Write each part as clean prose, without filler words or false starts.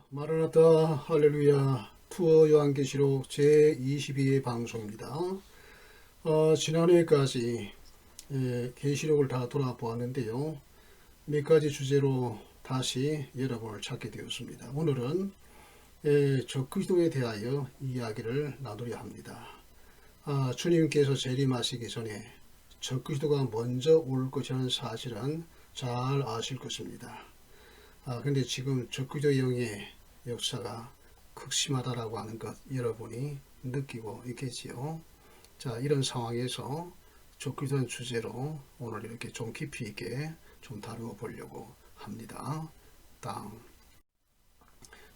마라나타 할렐루야 투어 요한계시록 제22회 방송입니다. 지난해까지 계시록을 다 돌아보았는데요. 몇 가지 주제로 다시 여러분을 찾게 되었습니다. 오늘은 적그리스도에 대하여 이야기를 나누려 합니다. 주님께서 재림하시기 전에 적그리스도가 먼저 올 것이라는 사실은 잘 아실 것입니다. 근데 지금 적그리스도 영의 역사가 극심하다라고 하는 것 여러분이 느끼고 있겠지요. 자, 이런 상황에서 적그리스도는 주제로 오늘 이렇게 좀 깊이 있게 좀 다루어 보려고 합니다.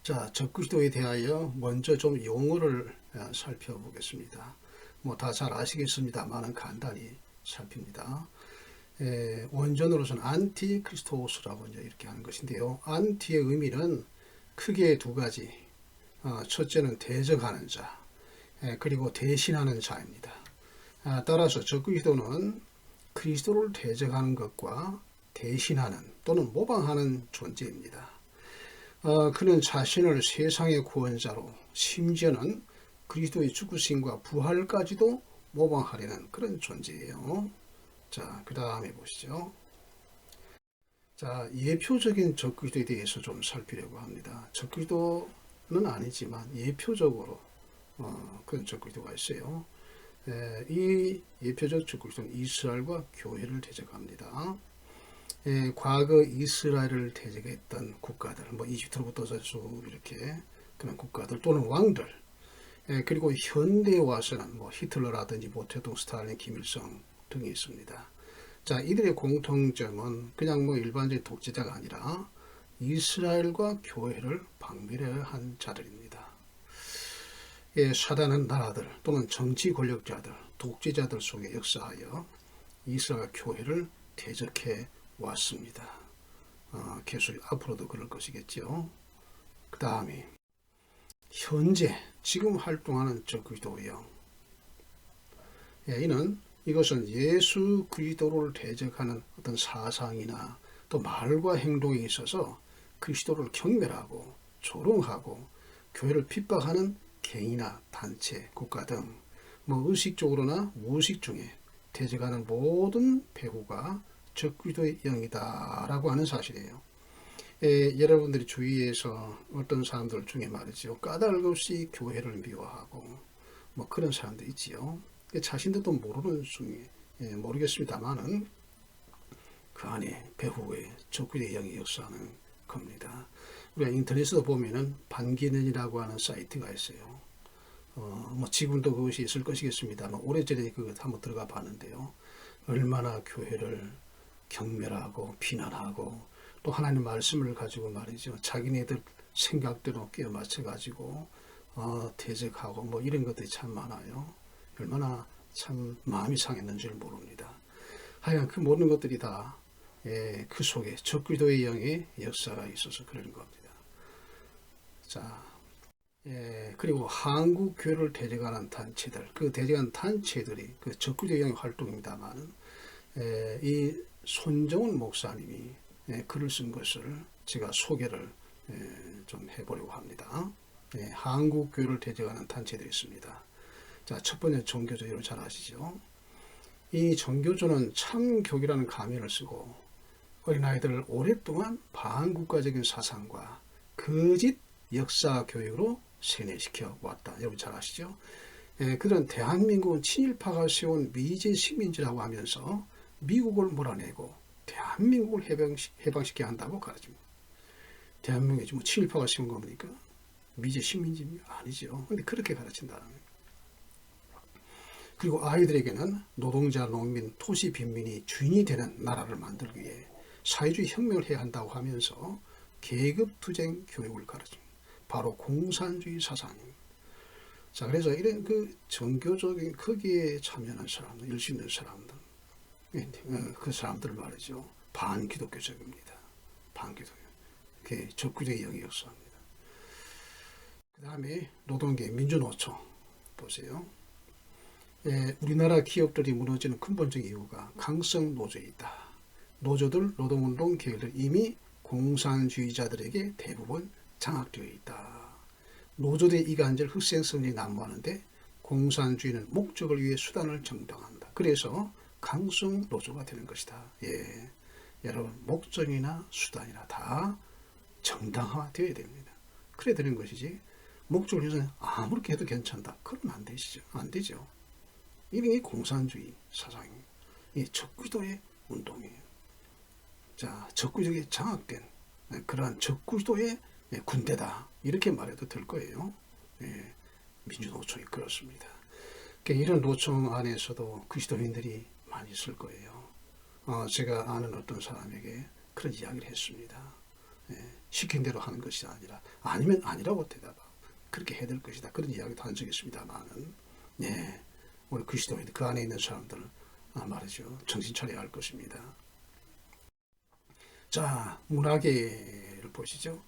자, 적그리스도에 대하여 먼저 좀 용어를 살펴보겠습니다. 뭐 다 잘 아시겠습니다만은 간단히 살핍니다. 원전으로서는 안티크리스토스라고 이제 이렇게 하는 것인데요. 안티의 의미는 크게 두 가지. 첫째는 대적하는 자, 그리고 대신하는 자입니다. 따라서 적그리스도는 그리스도를 대적하는 것과 대신하는 또는 모방하는 존재입니다. 그는 자신을 세상의 구원자로 심지어는 그리스도의 죽으심과 부활까지도 모방하려는 그런 존재예요. 자, 그 다음에 보시죠. 자, 예표적인 적그리스도에 대해서 좀 살피려고 합니다. 적그리스도는 아니지만 예표적으로 그런 적그리스도가 있어요. 이 예표적 적그리스도는 이스라엘과 교회를 대적합니다. 과거 이스라엘을 대적했던 국가들, 뭐 이집트로부터 쭉 이렇게 그런 국가들 또는 왕들, 그리고 현대에 와서는 뭐 히틀러라든지 모태동, 스탈린, 김일성 등이 있습니다. 자, 이들의 공통점은 그냥 뭐 일반적인 독재자가 아니라 이스라엘과 교회를 박멸한 자들입니다. 사단은 나라들 또는 정치 권력자들, 독재자들 속에 역사하여 이스라엘 교회를 대적해 왔습니다. 계속 앞으로도 그럴 것이겠죠. 그 다음에 현재 지금 활동하는 적그리스도 영, 이것은 예수 그리스도를 대적하는 어떤 사상이나 또 말과 행동에 있어서 그리스도를 경멸하고 조롱하고 교회를 핍박하는 개인이나 단체, 국가 등 뭐 의식적으로나 무의식 중에 대적하는 모든 배후가 적그리스도의 영이다라고 하는 사실이에요. 여러분들이 주위에서 어떤 사람들 중에 말이죠, 까닭 없이 교회를 미워하고 뭐 그런 사람도 있지요. 자신들도 모르는 중에 모르겠습니다만은 그 안에 배후에 적그리스도의 영이 역사하는 겁니다. 우리가 인터넷에도 보면은 반기는이라고 하는 사이트가 있어요. 뭐 지금도 그것이 있을 것이겠습니다만 오래전에 그것 한번 들어가 봤는데요. 얼마나 교회를 경멸하고 비난하고 또 하나님 말씀을 가지고 말이죠, 자기네들 생각대로 끼워 맞춰 가지고 대적하고 뭐 이런 것들이 참 많아요. 얼마나 참 마음이 상했는지를 모릅니다. 하여간 그 모든 것들이 다 그 속에 적그리스도의 영의 역사가 있어서 그런 겁니다. 자, 그리고 한국 교회를 대적하는 단체들, 그 대적하는 단체들이 그 적그리스도의 영의 활동입니다만은 이 손정은 목사님이 글을 쓴 것을 제가 소개를 좀 해보려고 합니다. 한국 교회를 대적하는 단체들이 있습니다. 자, 첫 번째 정교조, 여러분 잘 아시죠? 이 정교조는 참교기라는 가면을 쓰고 어린아이들을 오랫동안 반국가적인 사상과 거짓 역사 교육으로 세뇌시켜 왔다. 여러분 잘 아시죠? 그들은 대한민국은 친일파가 세운 미제 식민지라고 하면서 미국을 몰아내고 대한민국을 해방시켜야 한다고 가르칩니다. 대한민국이 뭐 친일파가 세운 겁니까? 미제 식민지입니까? 아니죠. 근데 그렇게 가르친다는 거예요. 그리고 아이들에게는 노동자, 농민, 토시 빈민이 주인이 되는 나라를 만들기 위해 사회주의 혁명을 해야 한다고 하면서 계급투쟁 교육을 가르칩니다. 바로 공산주의 사상입니다. 자, 그래서 이런 그 정교적인 거기에 참여하는 사람들, 열심히 있는 사람들, 그 사람들 말이죠, 반기독교적입니다. 반기독교. 그게 적그리스도의 영의 역사입니다. 그 다음에 노동계, 민주노총 보세요. 우리나라 기업들이 무너지는 근본적 이유가 강성 노조이다. 노조들, 노동운동 계열들 이미 공산주의자들에게 대부분 장악되어 있다. 노조대 이간질 흑생성이 난무하는데 공산주의는 목적을 위해 수단을 정당한다. 그래서 강성 노조가 되는 것이다. 예, 여러분 목적이나 수단이나 다 정당화되어야 됩니다. 그래야 되는 것이지 목적을 위해서 아무렇게 해도 괜찮다. 그건 안 되시죠. 안 되죠. 이게 공산주의 사상입니다. 이 적구지도의 운동이에요. 자, 적구지도에 장악된 그러한 적구지도의 군대다. 이렇게 말해도 될 거예요. 예, 민주노총이 그렇습니다. 그러니까 이런 노총 안에서도 그리스도인들이 많이 있을 거예요. 제가 아는 어떤 사람에게 그런 이야기를 했습니다. 예, 시킨 대로 하는 것이 아니라 아니면 아니라고 대답하고 그렇게 해야 될 것이다. 그런 이야기도 한 적이 있습니다만은 예, 우리 그리스도인들 그 안에 있는 사람들 말이죠. 정신 차려야 할 것입니다. 자, 문화계를 보시죠.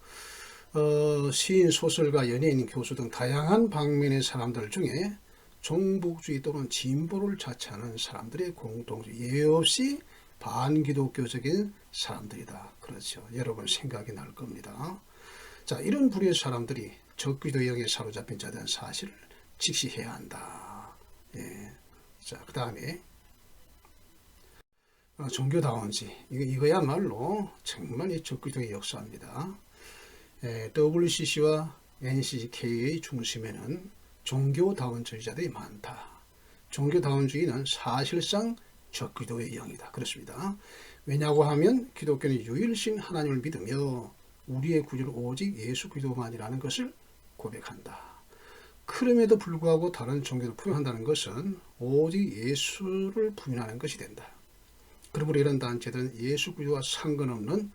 시인, 소설가, 연예인, 교수 등 다양한 방면의 사람들 중에 종북주의 또는 진보를 자처하는 사람들의 공통점, 예외 없이 반기독교적인 사람들이다. 그렇죠. 여러분 생각이 날 겁니다. 자, 이런 부류의 사람들이 적그리스도 영에 사로잡힌 자들은 사실을 직시해야 한다. 예. 자, 그 다음에 종교다원지 이거야말로 정말 이 적그리스도의 역사입니다. WCC와 NCK의 중심에는 종교다원주의자들이 많다. 종교다원주의는 사실상 적그리스도의 영이다. 그렇습니다. 왜냐고 하면 기독교는 유일신 하나님을 믿으며 우리의 구주는 오직 예수 그리스도만이라는 것을 고백한다. 그럼에도 불구하고 다른 종교를 부인한다는 것은 오직 예수를 부인하는 것이 된다. 그러므로 이런 단체들은 예수 그리스도와 상관없는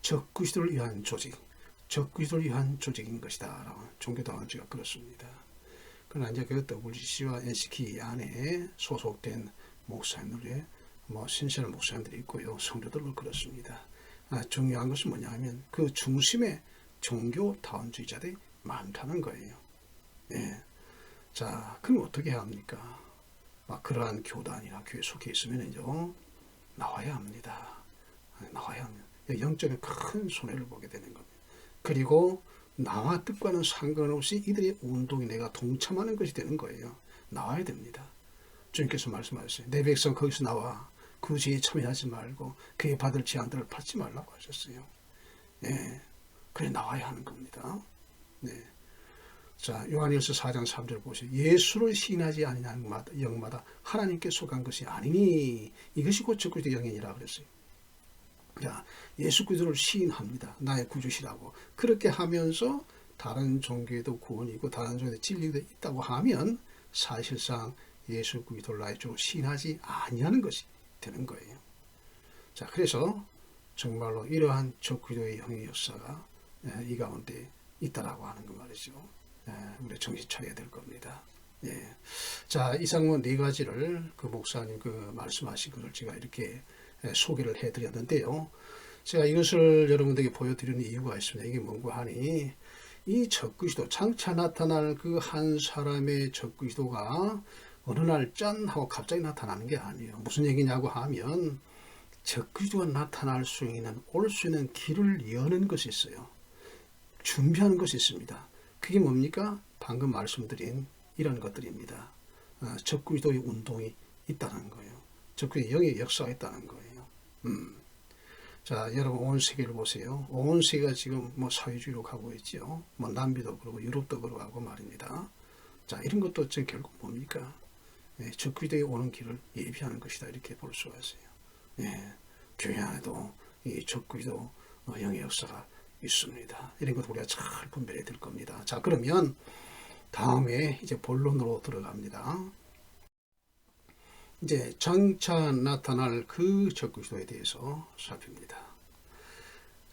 적그리스도를 위한 조직, 적그리스도를 위한 조직인 것이다. 라고 종교다원주의가 그렇습니다. 그러나 이제 그 WCC와 NCK 안에 소속된 목사님들의 신실한 목사님들이 있고요. 성도들도 그렇습니다. 중요한 것은 뭐냐 하면 그 중심에 종교다원주의자들이 많다는 거예요. 예. 자, 그럼 어떻게 해야 합니까? 그러한 교단이나 교회 속에 있으면요, 나와야 합니다. 나와야 합니다. 영적인 큰 손해를 보게 되는 겁니다. 그리고 나와 뜻과는 상관없이 이들의 운동에 내가 동참하는 것이 되는 거예요. 나와야 됩니다. 주님께서 말씀하셨어요. 내 백성 거기서 나와. 그 죄에 참여하지 말고 그에 받을 제한들을 받지 말라고 하셨어요. 예, 그래 나와야 하는 겁니다. 네. 자, 요한일서 4장 3절 보세요. 예수를 시인하지 아니하는 영마다 하나님께 속한 것이 아니니 이것이 곧 적그리스도 영이니라 그랬어요. 자, 예수 그리스도를 시인합니다. 나의 구주시라고. 그렇게 하면서 다른 종교에도 구원이고 다른 종교에도 진리도 있다고 하면 사실상 예수 그리스도를 나의 주로 시인하지 아니하는 것이 되는 거예요. 자, 그래서 정말로 이러한 적그리스도의 영의 역사가 이 가운데 있다라고 하는 거 말이죠. 우리 정신 차려야 될 겁니다. 예. 자, 이상 네 가지를 그 목사님 그 말씀하신 것을 제가 이렇게 소개를 해드렸는데요. 제가 이것을 여러분들에게 보여드리는 이유가 있습니다. 이게 뭔가 하니 이 적그리스도 장차 나타날 그 한 사람의 적그리스도가 어느 날 짠 하고 갑자기 나타나는 게 아니에요. 무슨 얘기냐고 하면 적그리스도가 나타날 수 있는 올 수 있는 길을 여는 것이 있어요. 준비하는 것이 있습니다. 그게 뭡니까? 방금 말씀드린 이런 것들입니다. 적그리스도의 운동이 있다는 거예요. 적그리스도의 영의 역사가 있다는 거예요. 자, 여러분 온 세계를 보세요. 온 세계가 지금 사회주의로 가고 있죠. 남미도 그러고 유럽도 그러고 말입니다. 자, 이런 것도 결국 뭡니까? 적그리스도의 오는 길을 예비하는 것이다. 이렇게 볼 수가 있어요. 예, 교회 안에도 이 적그리스도 영의 역사가 있습니다. 이런 것도 우리가 잘 분별해야 될 겁니다. 자, 그러면 다음에 이제 본론으로 들어갑니다. 이제 장차 나타날 그 적그리스도에 대해서 살핍니다.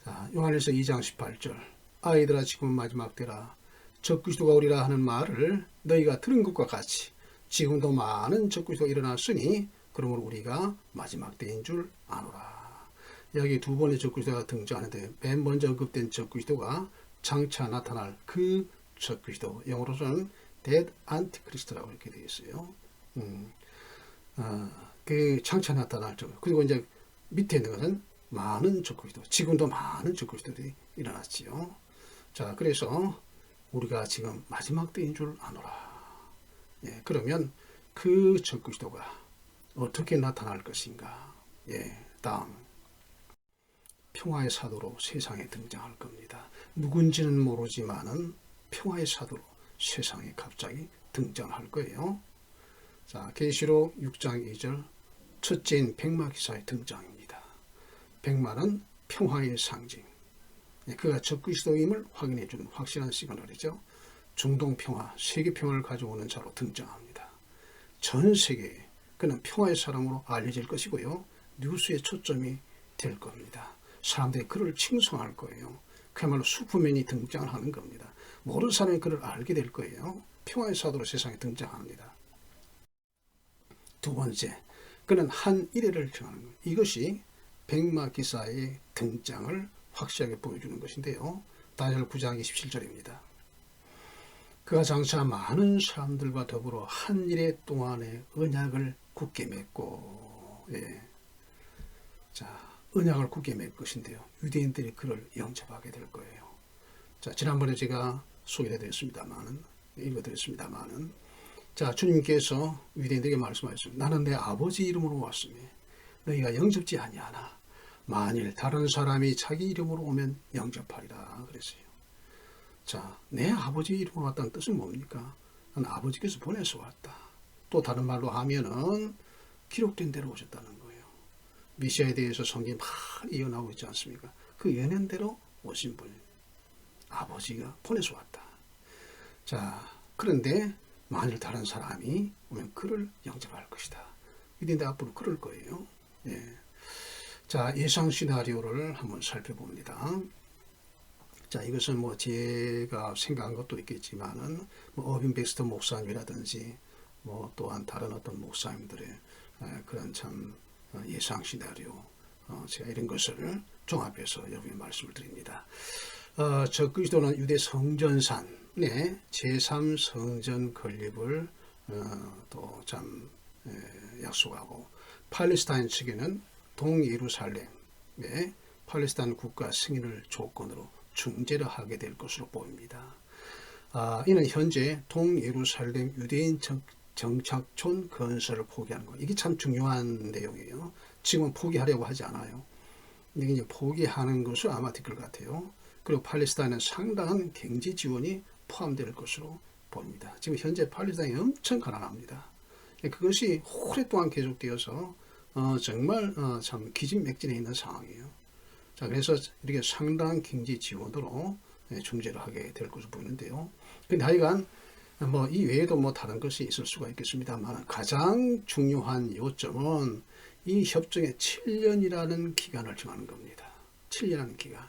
자, 요한일서 2장 18절 아이들아 지금은 마지막 때라 적그리스도가 오리라 하는 말을 너희가 들은 것과 같이 지금도 많은 적그리스도가 일어났으니 그러므로 우리가 마지막 때인 줄 아노라. 여기 두 번의 적그리스도가 등장하는데 맨 먼저 언급된 적그리스도가 장차 나타날 그 적그리스도, 영어로서는 Dead Antichristo라고 이렇게 되어 있어요. 그 장차 나타날 적. 그리고 이제 밑에 있는 것은 많은 적그리스도, 지금도 많은 적그리스도들이 일어났지요. 자, 그래서 우리가 지금 마지막 때인 줄 아노라. 예, 그러면 그 적그리스도가 어떻게 나타날 것인가? 예, 다음 평화의 사도로 세상에 등장할 겁니다. 누군지는 모르지만은 평화의 사도로 세상에 갑자기 등장할 거예요. 자, 계시록 6장 2절 첫째인 백마 기사의 등장입니다. 백마는 평화의 상징. 그가 적그리스도임을 확인해 주는 확실한 시그널이죠. 중동 평화, 세계 평화를 가져오는 자로 등장합니다. 전 세계에 그는 평화의 사람으로 알려질 것이고요. 뉴스의 초점이 될 겁니다. 사람들이 그를 칭송할 거예요. 그야말로 슈퍼맨이 등장하는 겁니다. 모든 사람이 그를 알게 될 거예요. 평화의 사도로 세상에 등장합니다. 두 번째, 그는 한 이래를 정하는 것. 이것이 백마 기사의 등장을 확실하게 보여주는 것인데요. 다니엘 9장 27절입니다. 그가 장차 많은 사람들과 더불어 한 이래 동안의 언약을 굳게 맺고, 예. 자, 언약을 굳게 맺을 것인데요. 유대인들이 그를 영접하게 될 거예요. 자, 지난번에 제가 소개해드렸습니다만은, 읽어드렸습니다만은, 자, 주님께서 유대인들에게 말씀하셨습니다. 나는 내 아버지 이름으로 왔으니 너희가 영접지 아니하나 만일 다른 사람이 자기 이름으로 오면 영접하리라 그랬어요. 자, 내 아버지 이름으로 왔다는 뜻은 뭡니까? 난 아버지께서 보내서 왔다. 또 다른 말로 하면은 기록된 대로 오셨다는 거예요. 메시아에 대해서 성경이 많이 예언하고 있지 않습니까? 그 예언대로 오신 분, 아버지가 보내서 왔다. 자, 그런데 만일 다른 사람이 오면 그를 영접할 것이다. 이런데 앞으로 그럴 거예요. 예. 자, 예상 시나리오를 한번 살펴봅니다. 자, 이것은 뭐 제가 생각한 것도 있겠지만은 뭐 어빈 백스터 목사님이라든지 뭐 또한 다른 어떤 목사님들의 그런 참 예상 시나리오, 제가 이런 것을 종합해서 여러분께 말씀을 드립니다. 적그리스도는 유대 성전산의 제3성전 건립을 또 참 약속하고, 팔레스타인 측에는 동예루살렘의 팔레스타인 국가 승인을 조건으로 중재를 하게 될 것으로 보입니다. 이는 현재 동예루살렘 유대인 정착촌 건설을 포기하는 것. 이게 참 중요한 내용이에요. 지금은 포기하려고 하지 않아요. 이게 이제 포기하는 것을 아마 될 것 같아요. 그리고 팔레스타인은 상당한 경제 지원이 포함될 것으로 보입니다. 지금 현재 팔레스타인이 엄청 가난합니다. 그것이 오랫동안 계속되어서 정말 참 기진맥진해 있는 상황이에요. 자, 그래서 이렇게 상당한 경제 지원으로 중재를 하게 될 것으로 보이는데요. 근데 하여간 뭐 이 외에도 뭐 다른 것이 있을 수가 있겠습니다만, 가장 중요한 요점은 이 협정의 7년이라는 기간을 정하는 겁니다. 7년이라는 기간.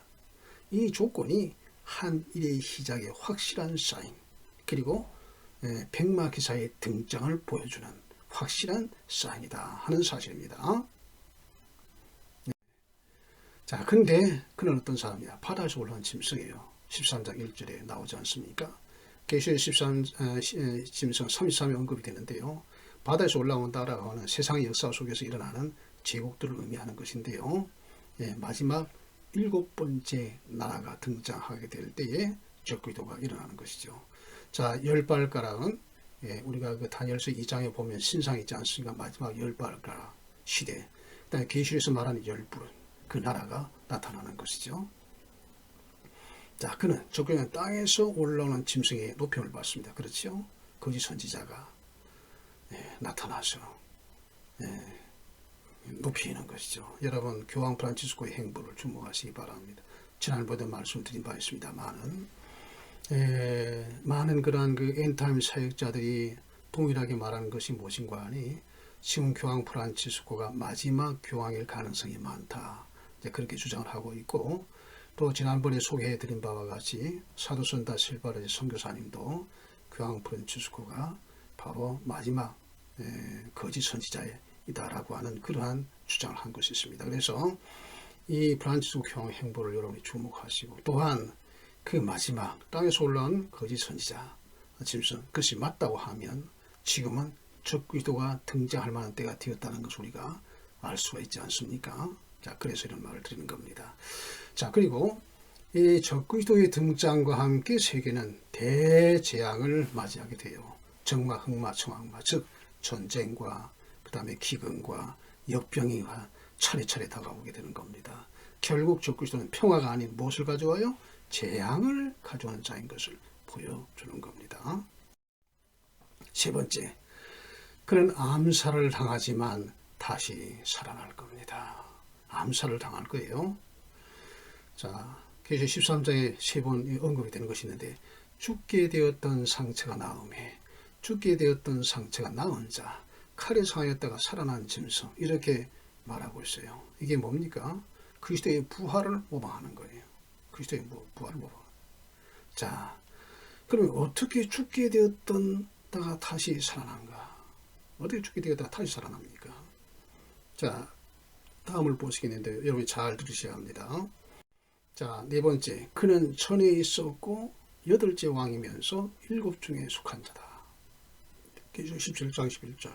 이 조건이 한 일의 시작의 확실한 사인, 그리고 백마 기사의 등장을 보여주는 확실한 사인이다 하는 사실입니다. 자, 근데 그는 어떤 사람이야? 바다에서 올라온 짐승이에요. 13장 1절에 나오지 않습니까? 계시록 13 짐승 33에 언급이 되는데요. 바다에서 올라온다라고 하는 세상의 역사 속에서 일어나는 제국들을 의미하는 것인데요. 마지막 7번째 나라가 등장하게 될 때에 적그리스도가 일어나는 것이죠. 자, 열발가락은 우리가 그 다니엘서 2장에 보면 신상이 있지 않습니까? 마지막 열발가락 시대. 그다음에 계시록에서 말하는 열불은 그 나라가 나타나는 것이죠. 자, 그는 적그리스도는 땅에서 올라오는 짐승의 높임을 받습니다. 그렇죠? 거짓 선지자가 나타나서 높이는 것이죠. 여러분, 교황 프란치스코의 행보를 주목하시기 바랍니다. 지난번에 말씀드린 바 있습니다만은 많은 그러한 그 엔타임 사역자들이 동일하게 말하는 것이 무엇인가 하니, 지금 교황 프란치스코가 마지막 교황일 가능성이 많다, 그렇게 주장을 하고 있고, 또 지난번에 소개해드린 바와 같이 사도선 다 실바르 선교사님도 교황 프란치스코가 바로 마지막 거짓 선지자이다라고 하는 그러한 주장을 한 것이 있습니다. 그래서 이 프란치스코 교황 행보를 여러분이 주목하시고, 또한 그 마지막 땅에서 올라온 거짓 선지자 짐승, 그것이 맞다고 하면 지금은 적그리스도가 등장할 만한 때가 되었다는 것을 우리가 알 수가 있지 않습니까? 자, 그래서 이런 말을 드리는 겁니다. 자, 그리고 이 적그리스도의 등장과 함께 세계는 대재앙을 맞이하게 돼요. 정마, 흑마, 청황마, 즉 전쟁과 그 다음에 기근과 역병이 차례차례 다가오게 되는 겁니다. 결국 적그리스도는 평화가 아닌 무엇을 가져와요? 재앙을 가져오는 자인 것을 보여주는 겁니다. 세 번째, 그는 암살을 당하지만 다시 살아날 겁니다. 암살을 당할 거예요. 자, 계시 13장에 세 번 언급이 되는 것이 있는데, 죽게 되었던 상처가 나음에, 죽게 되었던 상처가 나은 자, 칼에 상하였다가 살아난 짐승, 이렇게 말하고 있어요. 이게 뭡니까? 그리스도의 부활을 모방하는 거예요. 그리스도의 부활을 모방. 자, 그러면 어떻게 죽게 되었던 다가 다시 살아난가? 어떻게 죽게 되었다가 다시 살아납니까? 자, 다음을 보시겠는데 여러분이 잘 들으셔야 합니다. 자, 네 번째, 그는 천에 있었고 여덟째 왕이면서 일곱 중에 속한 자다. 계시록 17장 11절.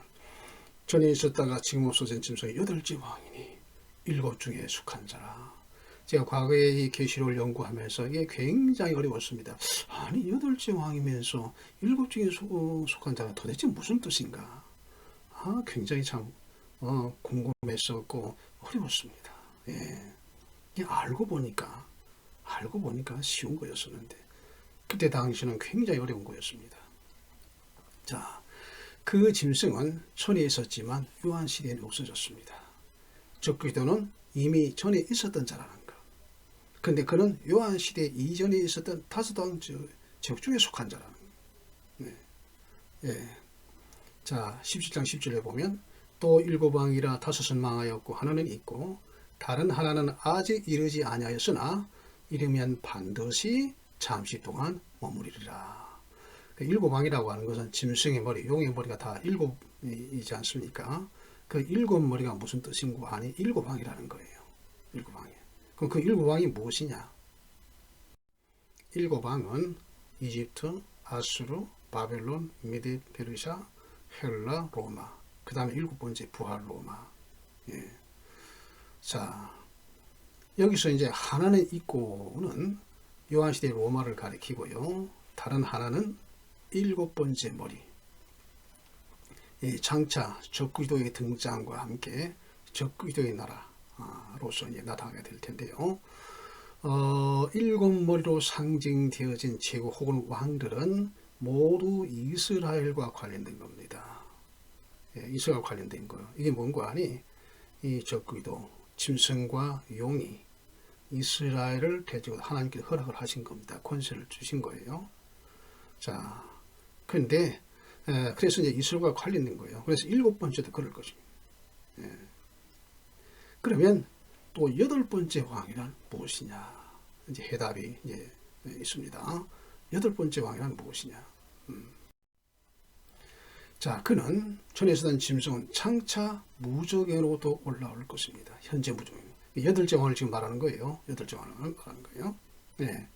전에 있었다가 지금 없어진 짐승의 여덟째 왕이니 일곱 중에 속한 자라. 제가 과거에 이 계시록을 연구하면서 이게 굉장히 어려웠습니다. 아니, 여덟째 왕이면서 일곱 중에 속한 자가 도대체 무슨 뜻인가? 굉장히 참 궁금했었고 어려웠습니다. 예. 알고 보니까 쉬운 거였었는데 그때 당시는 굉장히 어려운 거였습니다. 자, 그 짐승은 천에 있었지만 요한 시대에는 없어졌습니다. 적그리스도는 이미 전에 있었던 자라는 것. 근데 그는 요한 시대 이전에 있었던 다섯 왕 제국 중에 속한 자라는 것. 네. 예. 자, 17장 10절에 보면 또 일곱 왕이라 다섯은 망하였고 하나는 있고 다른 하나는 아직 이르지 아니하였으나 이르면 반드시 잠시 동안 머무리리라. 일곱 왕이라고 하는 것은 짐승의 머리, 용의 머리가 다 일곱이지 않습니까? 그 일곱 머리가 무슨 뜻인고 하니 일곱 왕이라는 거예요. 일곱 왕이. 그럼 그 일곱 왕이 무엇이냐? 일곱 왕은 이집트, 아수르, 바벨론, 미디, 페르시아, 헬라, 로마. 그 다음에 일곱 번째 부할 로마. 예. 자, 여기서 이제 하나는 있고는 요한시대 로마를 가리키고요. 다른 하나는 일곱 번째 머리. 이 장차 적그리스도의 등장과 함께 적그리스도의 나라로서 이제 나타나게 될 텐데요. 일곱 머리로 상징되어진 제국 혹은 왕들은 모두 이스라엘과 관련된 겁니다. 예, 이스라엘과 관련된 거예요. 이게 뭔가 하니 이 적그리스도 짐승과 용이 이스라엘을 대적으로 하나님께서 허락을 하신 겁니다. 권세를 주신 거예요. 자, 그런데 그래서 이제 이스라엘과 관련된 거예요. 그래서 일곱 번째도 그럴 것입니다. 예. 그러면 또 여덟 번째 왕이란 무엇이냐? 이제 해답이 이제 있습니다. 여덟 번째 왕이란 무엇이냐? 자, 그는 전에 있었던 짐승은 장차 무적으로도 올라올 것입니다. 현재 무적. 여덟째 왕을 지금 말하는 거예요. 여덟째 왕을 말하는 거예요. 네.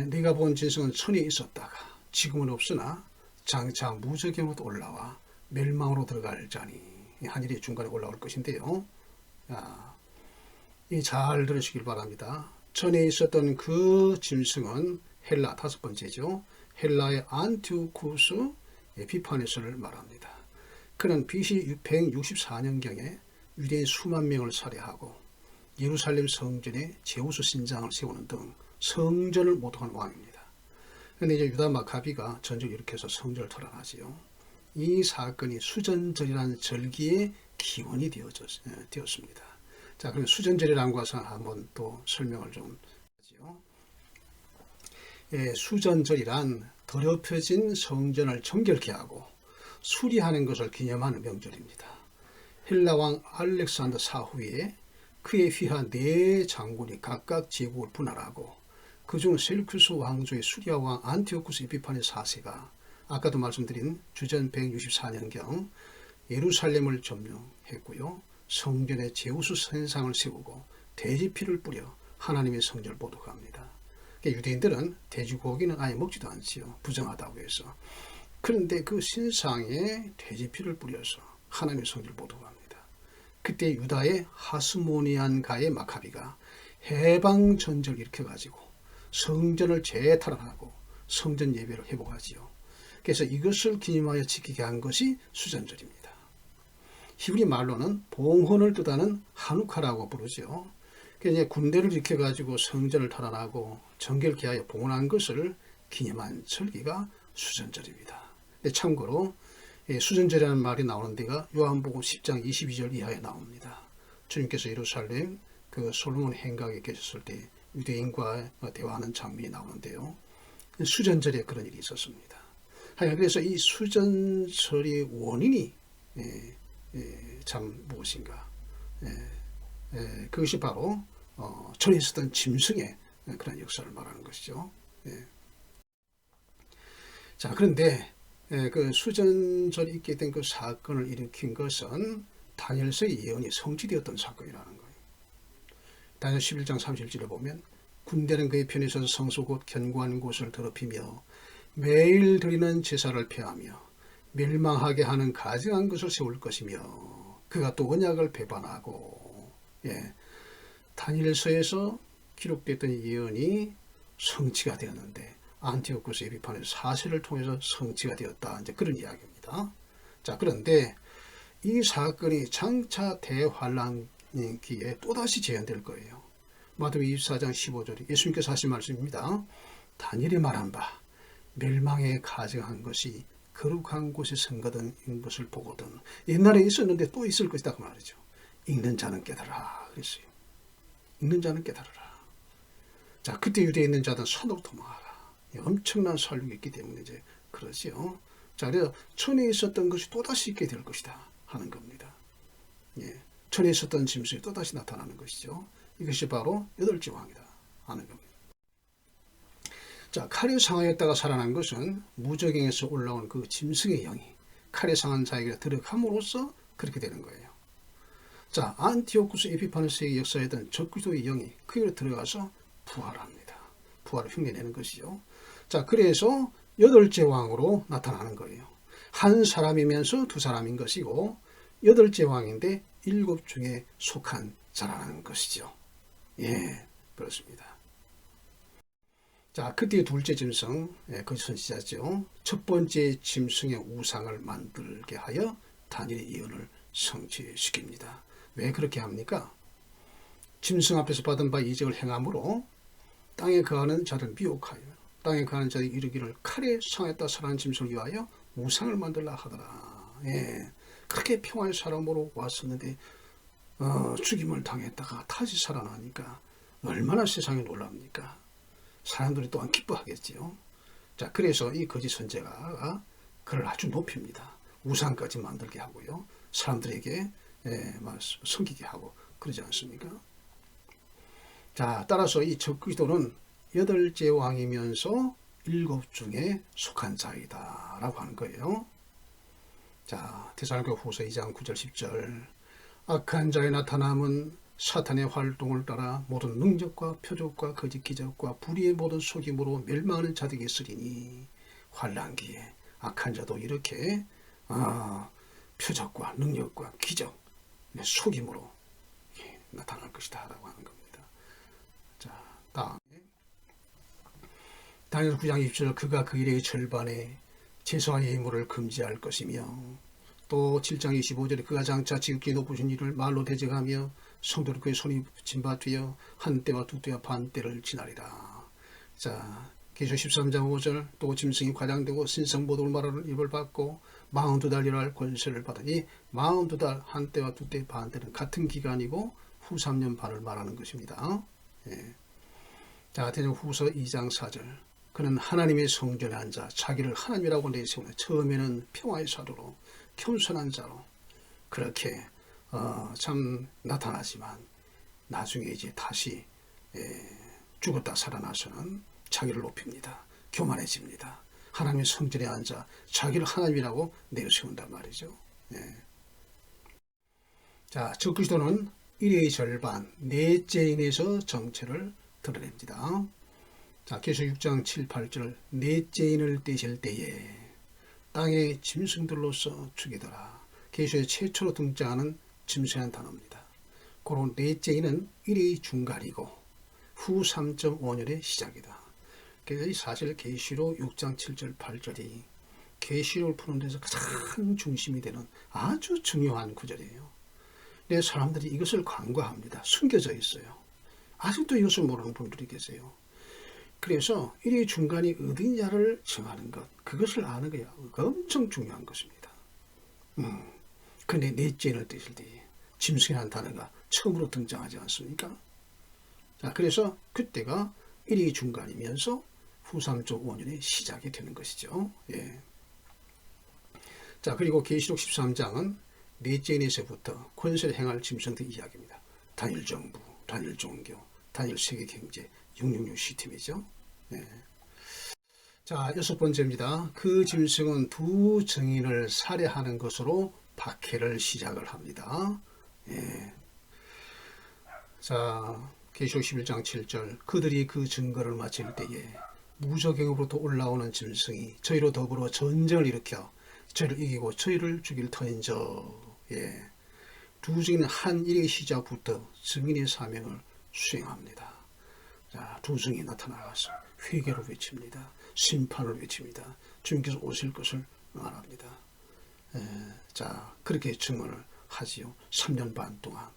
네가 본 짐승은 천에 있었다가 지금은 없으나 장차 무적으로도 올라와 멸망으로 들어갈 자니 하늘이 중간에 올라올 것인데요. 잘 들으시길 바랍니다. 전에 있었던 그 짐승은 헬라 다섯 번째죠. 헬라의 안티오쿠스 에피파네스를 말합니다. 그는 BC 164년경에 유대인 수만 명을 살해하고 예루살렘 성전에 제우스 신장을 세우는 등 성전을 모독한 왕입니다. 그런데 이제 유다 마카비가 전쟁을 일으켜서 성전을 탈환하지요. 이 사건이 수전절이라는 절기의 기원이 되었습니다. 자, 그럼 수전절이라는 것을 한번 또 설명을 좀 하지요. 예, 수전절이란 더럽혀진 성전을 정결케 하고 수리하는 것을 기념하는 명절입니다. 헬라 왕 알렉산더 사후에 그에 휘하 네 장군이 각각 제국을 분할하고 그중 셀쿠스 왕조의 수리아 왕 안티오쿠스 에피파네스 4세가 아까도 말씀드린 주전 164년경 예루살렘을 점령했고요. 성전에 제우스 선상을 세우고 돼지피를 뿌려 하나님의 성전을 모독합니다. 유대인들은 돼지고기는 아예 먹지도 않지요. 부정하다고 해서. 그런데 그 신상에 돼지피를 뿌려서 하나님의 성전을 모독합니다. 그때 유다의 하스모니안가의 마카비가 해방전쟁을 일으켜가지고 성전을 재탈환하고 성전 예배를 회복하지요. 그래서 이것을 기념하여 지키게 한 것이 수전절입니다. 히브리 말로는 봉헌을 뜻하는 하누카라고 부르죠. 그래서 군대를 일으켜가지고 성전을 탈환하고 정결케 하여 봉헌한 것을 기념한 절기가 수전절입니다. 참고로 수전절이라는 말이 나오는 데가 요한복음 10장 22절 이하에 나옵니다. 주님께서 예루살렘 그 솔로몬 행각에 계셨을 때 유대인과 대화하는 장면이 나오는데요. 수전절에 그런 일이 있었습니다. 그래서 이 수전절의 원인이 참 무엇인가? 그것이 바로 전에 있었던 짐승의 그런 역사를 말하는 것이죠. 자, 그런데 그 수전절이 있게 된 그 사건을 일으킨 것은 다니엘서의 예언이 성취되었던 사건이라는 거예요. 다니엘 11장 31절에 보면 군대는 그의 편에 서서 성소 곧 견고한 곳을 더럽히며 매일 드리는 제사를 폐하며 멸망하게 하는 가증한 것을 세울 것이며 그가 또 언약을 배반하고 다니엘서에서 기록됐던 예언이 성취가 되었는데 안티오쿠스 에피파네스 사세를 통해서 성취가 되었다. 이제 그런 이야기입니다. 자, 그런데 이 사건이 장차 대환란기에 또다시 재현될 거예요. 마태복음 24장 15절에 예수님께서 하신 말씀입니다. 다니엘이 말한 바 멸망에 가증한 것이 거룩한 곳에 선거든 인 것을 보거든. 옛날에 있었는데 또 있을 것이다 그 말이죠. 읽는 자는 깨달으라 그랬어요. 읽는 자는 깨달으라. 자, 그때 유대에 있는 자들은 산으로 도망하라. 엄청난 살육이 있기 때문에 이제 그러지요. 자, 그래서 천에 있었던 것이 또다시 있게 될 것이다 하는 겁니다. 천에 있었던 짐승이 또다시 나타나는 것이죠. 이것이 바로 여덟째 왕이다 하는 겁니다. 자, 칼에 상하였다가 살아난 것은 무저갱에서 올라온 그 짐승의 영이 칼에 상한 자에게 들어감으로써 그렇게 되는 거예요. 자, 안티오쿠스 에피파네스의 역사에던 적그리스도의 영이 그에 들어가서 부활합니다. 부활을 흉내내는 것이죠. 자, 그래서 여덟째 왕으로 나타나는 거예요. 한 사람이면서 두 사람인 것이고 여덟째 왕인데 일곱 중에 속한 자라는 것이죠. 그렇습니다. 자, 그때 둘째 짐승, 거짓 선지자죠. 첫 번째 짐승의 우상을 만들게 하여 다니엘의 예언을 성취시킵니다. 왜 그렇게 합니까? 짐승 앞에서 받은 바 이적을 행함으로 땅에 거하는 자를 미혹하여 땅에 거하는 자들이 이르기를 칼에 상했다 살아난 짐승을 위하여 우상을 만들라 하더라. 그렇게 평화의 사람으로 왔었는데 죽임을 당했다가 다시 살아나니까 얼마나 세상에 놀랍니까? 사람들이 또한 기뻐하겠지요. 자, 그래서 이 거짓 선지자가 그를 아주 높입니다. 우상까지 만들게 하고요. 사람들에게 섬기게 하고 그러지 않습니까? 자, 따라서 이 적그리스도는 여덟째 왕이면서 일곱 중에 속한 자이다 라고 하는 거예요. 자, 데살로니가 후서 2장 9절 10절 악한 자의 나타남은 사탄의 활동을 따라 모든 능력과 표적과 거짓 기적과 불의의 모든 속임으로 멸망하는 자들에게 있으리니 환난기에 악한 자도 이렇게 표적과 능력과 기적, 속임으로 나타날 것이다 라고 하는 겁니다. 자, 다음에 다니엘 9장 20절 그가 그 일의 절반에 제사와 예물을 금지할 것이며 또 7장 25절에 그가 장차 지극히 높으신 이를 말로 대적하며 성도를 그의 손이 붙임 바 뒤어 한 때와 두 때와 반 때를 지나리라. 자, 계시록 13장 5절 또 짐승이 과장되고 신성모독을 말하는 입을 받고 42달 일할 권세를 받으니 42달 한 때와 두 때 반 때는 같은 기간이고 후 3년 반을 말하는 것입니다. 자, 데살로니가후서 2장 4절 그는 하나님의 성전에 앉아 자기를 하나님이라고 내세우는 처음에는 평화의 사도로 겸손한 자로 그렇게 참 나타나지만 나중에 이제 다시 죽었다 살아나서는 자기를 높입니다. 교만해집니다. 하나님의 성전에 앉아 자기를 하나님이라고 내세운단 말이죠. 자, 적그리스도는 일의 절반 넷째인에서 정체를 드러냅니다. 자, 계시록 6장 7, 8절 넷째인을 떼실 때에 땅의 짐승들로서 죽이더라. 계시록에 최초로 등장하는 짐승이라는 단어입니다. 그런 넷째인은 일의 중간이고 후 3.5년의 시작이다. 그래서 사실 계시록 6장 7절 8절이 계시록을 푸는 데서 가장 중심이 되는 아주 중요한 구절이에요. 근데 사람들이 이것을 간과합니다. 숨겨져 있어요. 아직도 이것을 모르는 분들이 계세요. 그래서 이 중간이 어디냐를 정하는 것, 그것을 아는 게 엄청 중요한 것입니다. 그런데 넷째를 떼실 때 짐승이라는 단어가 처음으로 등장하지 않습니까? 자, 그래서 그때가 1위 중간이면서 후 3.5년의 시작이 되는 것이죠. 예. 자, 그리고 계시록 13장은 넷째 넷에부터 권세를 행할 짐승들 이야기입니다. 단일 정부, 단일 종교, 단일 세계 경제, 666 시스템이죠. 예. 자, 6번째입니다. 그 짐승은 두 증인을 살해하는 것으로 박해를 시작을 합니다. 예. 자, 계시록 11장 7절 그들이 그 증거를 마칠 때에 무저갱으로부터 올라오는 짐승이 저희로 더불어 전쟁을 일으켜 저희를 이기고 저희를 죽일 터인저. 예. 두 증인은 한 일의 시작부터 증인의 사명을 수행합니다. 자, 두 증인이 나타나서 회개를 외칩니다. 심판을 외칩니다. 주님께서 오실 것을 말합니다. 자, 그렇게 증언을 하지요. 3년 반 동안.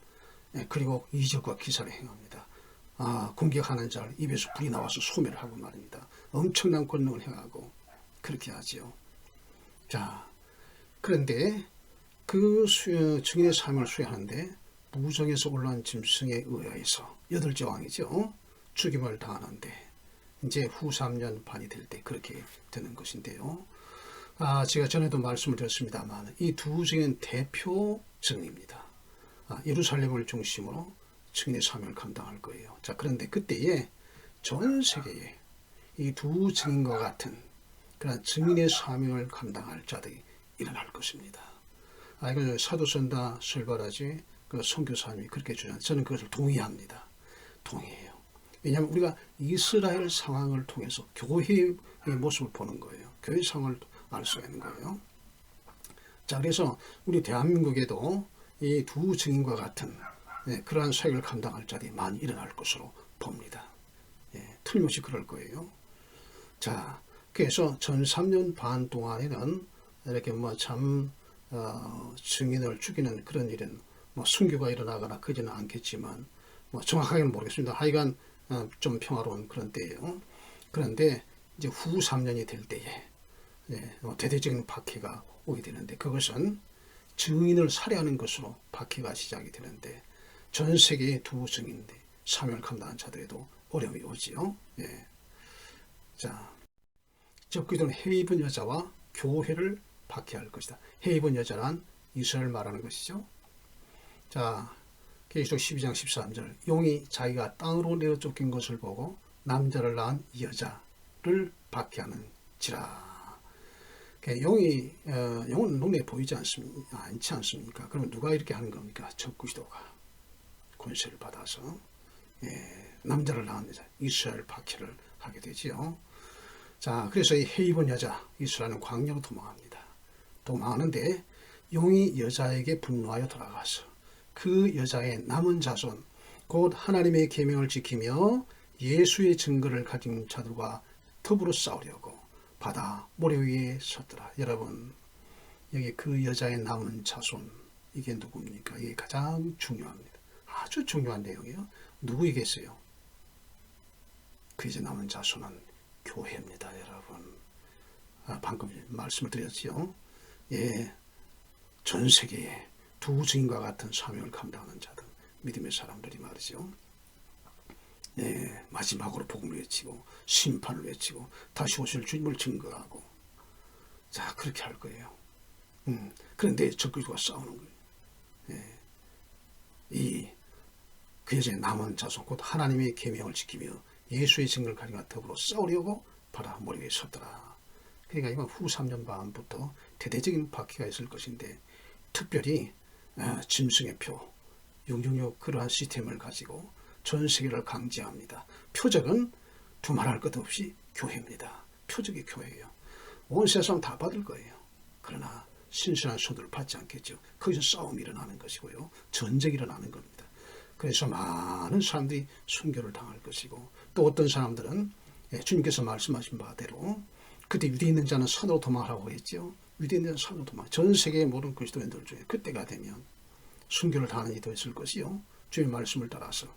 그리고 이적과 기사를 행합니다. 공격하는 자를 입에서 불이 나와서 소멸을 하고 말입니다. 엄청난 권능을 행하고 그렇게 하지요. 자, 그런데 그 증인의 사명을 수행하는데 무정에서 올라온 짐승에 의해서 8째 왕이죠. 죽임을 당하는데 이제 후 3년 반이 될 때 그렇게 되는 것인데요. 제가 전에도 말씀을 드렸습니다만 이 두 증인 대표 증인입니다. 예루살렘을 중심으로 증인의 사명을 감당할 거예요. 자, 그런데 그때에 전 세계에 이 두 증인과 같은 그런 증인의 사명을 감당할 자들이 일어날 것입니다. 이건 사도선다 설바라지 그 선교사님이 그렇게 주장합니다. 저는 그것을 동의합니다. 동의해요. 왜냐하면 우리가 이스라엘 상황을 통해서 교회의 모습을 보는 거예요. 교회 상황을 알 수가 있는 거예요. 자, 그래서 우리 대한민국에도 이 두 증인과 같은 그러한 사역을 감당할 자들이 많이 일어날 것으로 봅니다. 틀림없이 그럴 거예요. 자, 그래서 전 3년 반 동안에는 이렇게 증인을 죽이는 그런 일은 순교가 일어나거나 그러지는 않겠지만 정확하게는 모르겠습니다. 하여간 좀 평화로운 그런 때예요. 그런데 이제 후 3년이 될 때에 대대적인 박해가 오게 되는데 그것은 증인을 살해하는 것으로 박해가 시작이 되는데 전 세계의 두 증인들 사명을 감당한 자들에도 어려움이 오지요. 예. 자, 적그리스도는 해외 입은 여자와 교회를 박해할 것이다. 해외 입은 여자란 이스라엘 말하는 것이죠. 자, 계시록 12장 13절 용이 자기가 땅으로 내어 쫓긴 것을 보고 남자를 낳은 여자를 박해하는지라. 용은 눈에 보이지 않지 않습니까? 그러면 누가 이렇게 하는 겁니까? 적그리스도가 권세를 받아서 남자를 낳은 여자 이스라엘 박해를 하게 되지요. 자, 그래서 이 해외 입은 여자 이스라엘은 광야로 도망합니다. 도망하는데 용이 여자에게 분노하여 돌아가서 그 여자의 남은 자손 곧 하나님의 계명을 지키며 예수의 증거를 가진 자들과 더불어 싸우려고 바다 모래 위에 섰더라. 여러분, 여기 그 여자의 남은 자손 이게 누굽니까? 이게 가장 중요합니다. 아주 중요한 내용이에요. 누구이겠어요? 그 이제 남은 자손은 교회입니다, 여러분. 방금 말씀을 드렸지요. 전 세계에 두 증인과 같은 사명을 감당하는 자들, 믿음의 사람들이 말이죠. 마지막으로 복음을 외치고 심판을 외치고 다시 오실 주님을 증거하고 자, 그렇게 할 거예요. 그런데 적그리스도가 싸우는 거예요. 그 여자의 남은 자손 곧 하나님의 계명을 지키며 예수의 증거를 가지고 더불어 싸우려고 바다 모래 위에 섰더라. 그러니까 이건 후 3년 반부터 대대적인 박해가 있을 것인데 특별히 짐승의 표 666 그러한 시스템을 가지고 전 세계를 강제합니다. 표적은 두말할 것 없이 교회입니다. 표적이 교회예요. 온 세상 다 받을 거예요. 그러나 신실한 손들을 받지 않겠죠. 거기서 싸움이 일어나는 것이고요. 전쟁이 일어나는 겁니다. 그래서 많은 사람들이 순교를 당할 것이고, 또 어떤 사람들은 주님께서 말씀하신 바대로 그때 유대에 있는 자는 산으로 도망하라고 했죠. 유대에 있는 자는 산으로 도망. 전 세계의 모든 그리스도인들 중에 그때가 되면 순교를 당하는 이도 있을 것이요. 주의 말씀을 따라서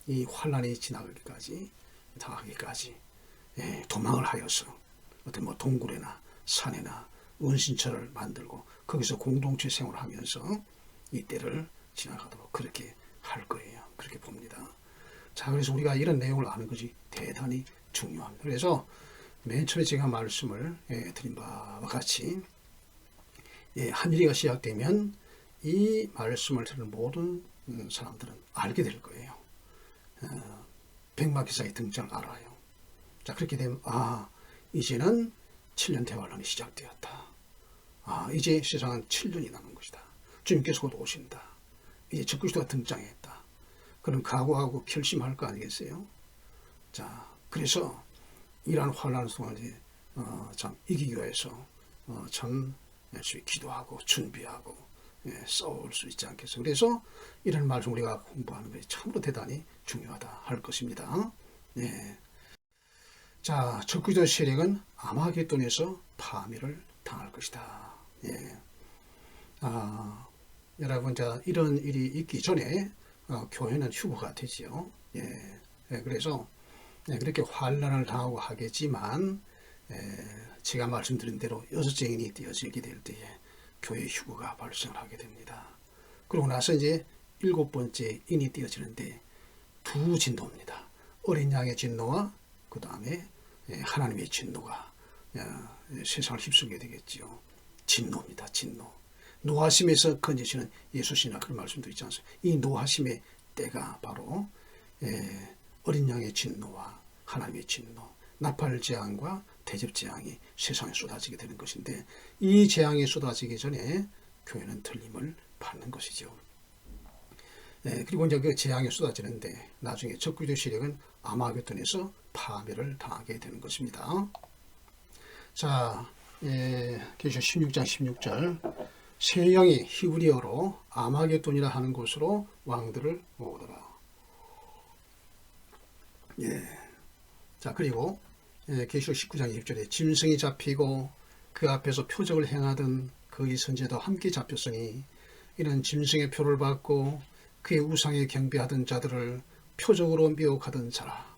이 환란이 지나가기까지 당하기까지 도망을 하여서 어떤 뭐 동굴에나 산에나 은신처를 만들고 거기서 공동체 생활을 하면서 이 때를 지나가도록 그렇게 할 거예요. 그렇게 봅니다. 자, 그래서 우리가 이런 내용을 아는 것이 대단히 중요합니다. 그래서 맨 처음에 제가 말씀을 드린 바와 같이 한일이가 시작되면 이 말씀을 들은 모든 사람들은 알게 될 거예요. 백마기사의 등장을 알아요. 자, 그렇게 되면 이제는 7년 대환란이 시작되었다. 이제 세상은 7년이 남은 것이다. 주님께서 곧 오신다. 이제 적그리스도가 등장했다. 그럼 각오하고 결심할 거 아니겠어요? 자, 그래서 이러한 환란 동안에 참 이기기 위해서 참 열심히 기도하고 준비하고 싸울 수 있지 않겠어요? 그래서 이런 말씀 우리가 공부하는 것이 참으로 대단히 중요하다 할 것입니다. 자, 적그리스도 세력은 아마겟돈에서 파멸을 당할 것이다. 여러분, 자, 이런 일이 있기 전에 교회는 휴거가 되지요. 그래서 그렇게 환란을 당하고 하겠지만 제가 말씀드린 대로 여섯째 인이 띄어지게 될 때에 교회 휴거가 발생을 하게 됩니다. 그러고 나서 이제 7번째 인이 띄어지는데 두 진노입니다. 어린 양의 진노와 그 다음에 하나님의 진노가 세상을 휩쓸게 되겠지요. 진노입니다. 진노. 노하심에서 건지시는 예수시나 그런 말씀도 있지 않습니까? 이 노하심의 때가 바로 어린 양의 진노와 하나님의 진노, 나팔 재앙과 대접 재앙이 세상에 쏟아지게 되는 것인데, 이 재앙이 쏟아지기 전에 교회는 틀림을 받는 것이죠. 그리고 이제 그 재앙이 쏟아지는데 나중에 적그리스도 세력은 아마겟돈에서 파멸을 당하게 되는 것입니다. 자, 계시록 16장 16절, 새 영이 히브리어로 아마겟돈이라 하는 곳으로 왕들을 모으더라. 자, 그리고 계시록 19장 1절에 짐승이 잡히고 그 앞에서 표적을 행하던 그의 선지자도 함께 잡혔으니 이는 짐승의 표를 받고 그의 우상에 경배하던 자들을 표적으로 미혹하던 자라.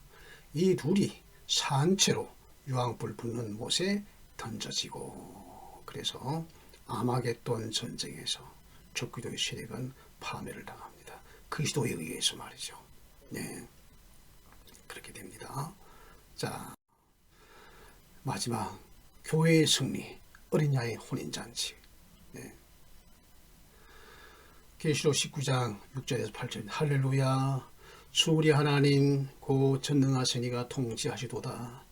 이 둘이 산채로 유황불 붙는 못에 던져지고, 그래서 아마겟돈 전쟁에서 적그리스도의 세력은 파멸을 당합니다. 그리스도에 의해서 말이죠. 그렇게 됩니다. 자, 마지막 교회의 승리, 어린 양의 혼인잔치. 계시록 19장 6절에서 8절, 할렐루야, 주 우리 하나님 곧 전능하시니가 통치하시도다.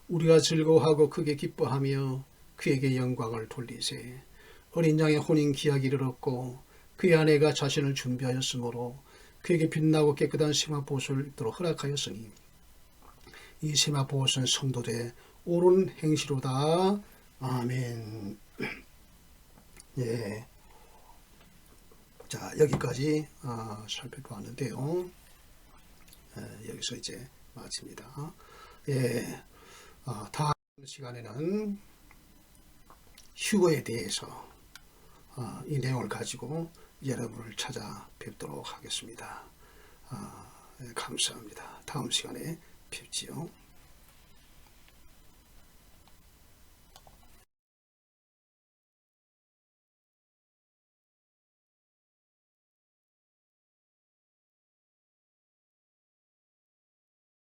우리가 즐거워하고 크게 기뻐하며 그에게 영광을 돌리세. 어린 양의 혼인 기약이 이르렀고 그의 아내가 자신을 준비하였으므로 그에게 빛나고 깨끗한 세마포옷을 입도록 허락하였으니 이 세마포옷은 성도들의 옳은 행시로다. 아멘. 자, 여기까지 살펴보았는데요. 여기서 이제 마칩니다. 다음 시간에는 휴거에 대해서 이 내용을 가지고 여러분을 찾아뵙도록 하겠습니다. 감사합니다. 다음 시간에 뵙지요.